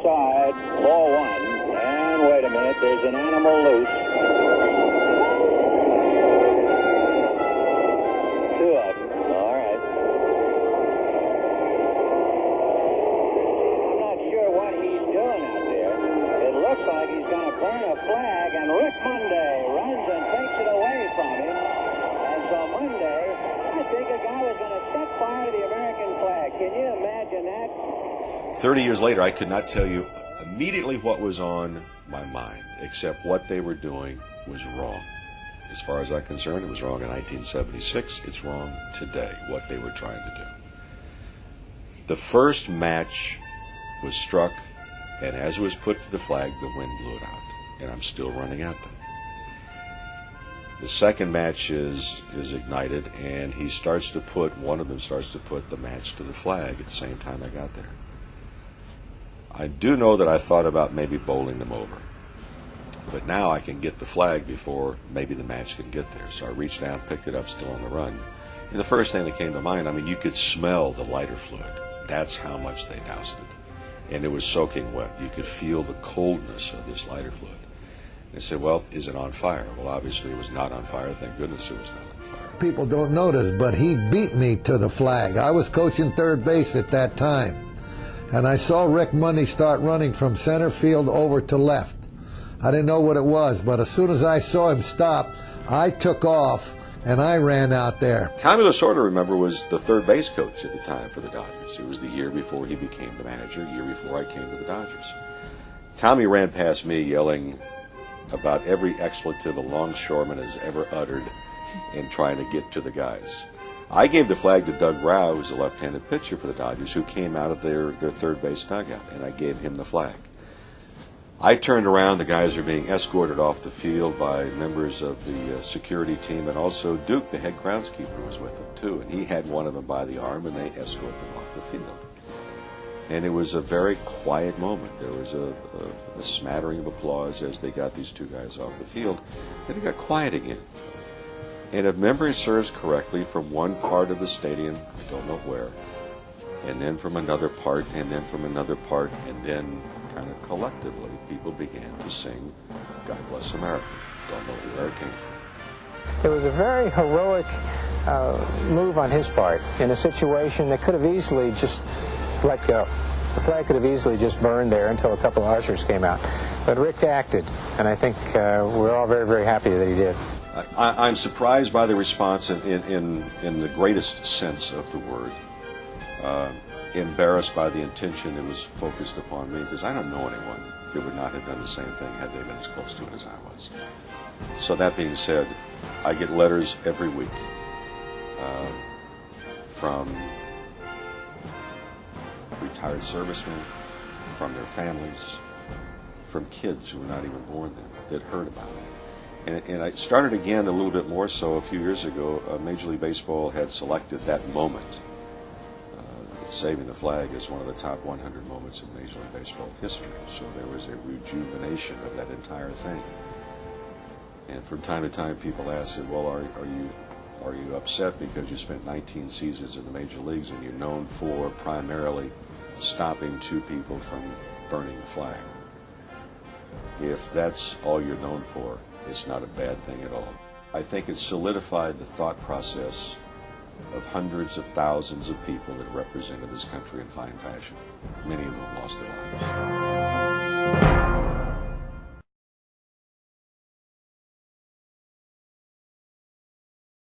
Side, ball one, and wait a minute, there's an animal loose. Two of them, all right. I'm not sure what he's doing out there. It looks like he's going to burn a flag, and Rick Monday runs and takes it away from him. And so Monday, I think a guy was going to set fire to the American flag. Can you imagine that? 30 years later, I could not tell you immediately what was on my mind, except what they were doing was wrong. As far as I'm concerned, it was wrong in 1976. It's wrong today, what they were trying to do. The first match was struck, and as it was put to the flag, the wind blew it out, and I'm still running at them. The second match is ignited, and one of them starts to put the match to the flag at the same time I got there. I do know that I thought about maybe bowling them over. But now I can get the flag before maybe the match can get there. So I reached down, picked it up, still on the run. And the first thing that came to mind, I mean, you could smell the lighter fluid. That's how much they doused it. And it was soaking wet. You could feel the coldness of this lighter fluid. And they said, well, is it on fire? Well, obviously it was not on fire. Thank goodness it was not on fire. People don't notice, but he beat me to the flag. I was coaching third base at that time. And I saw Rick Monday start running from center field over to left. I didn't know what it was, but as soon as I saw him stop, I took off and I ran out there. Tommy Lasorda, remember, was the third base coach at the time for the Dodgers. It was the year before he became the manager, the year before I came to the Dodgers. Tommy ran past me yelling about every expletive a longshoreman has ever uttered and trying to get to the guys. I gave the flag to Doug Rao, who's a left-handed pitcher for the Dodgers, who came out of their third base dugout, and I gave him the flag. I turned around. The guys are being escorted off the field by members of the security team, and also Duke, the head groundskeeper, was with them, too, and he had one of them by the arm, and they escorted him off the field. And it was a very quiet moment. There was a smattering of applause as they got these two guys off the field, and it got quiet again. And if memory serves correctly, from one part of the stadium, I don't know where, and then from another part, and then from another part, and then kind of collectively, people began to sing God Bless America. Don't know where it came from. It was a very heroic move on his part in a situation that could have easily just let go. The flag could have easily just burned there until a couple of ushers came out. But Rick acted, and I think we're all very, very happy that he did. I'm surprised by the response in the greatest sense of the word. Embarrassed by the intention it was focused upon me, because I don't know anyone that would not have done the same thing had they been as close to it as I was. So that being said, I get letters every week from retired servicemen, from their families, from kids who were not even born then, that heard about it. And I started again a little bit more so a few years ago. Major League Baseball had selected that moment, saving the flag, as one of the top 100 moments in Major League Baseball history. So there was a rejuvenation of that entire thing. And from time to time, people ask, well, are you upset because you spent 19 seasons in the major leagues and you're known for primarily stopping two people from burning the flag? If that's all you're known for, it's not a bad thing at all. I think it solidified the thought process of hundreds of thousands of people that represented this country in fine fashion. Many of them lost their lives.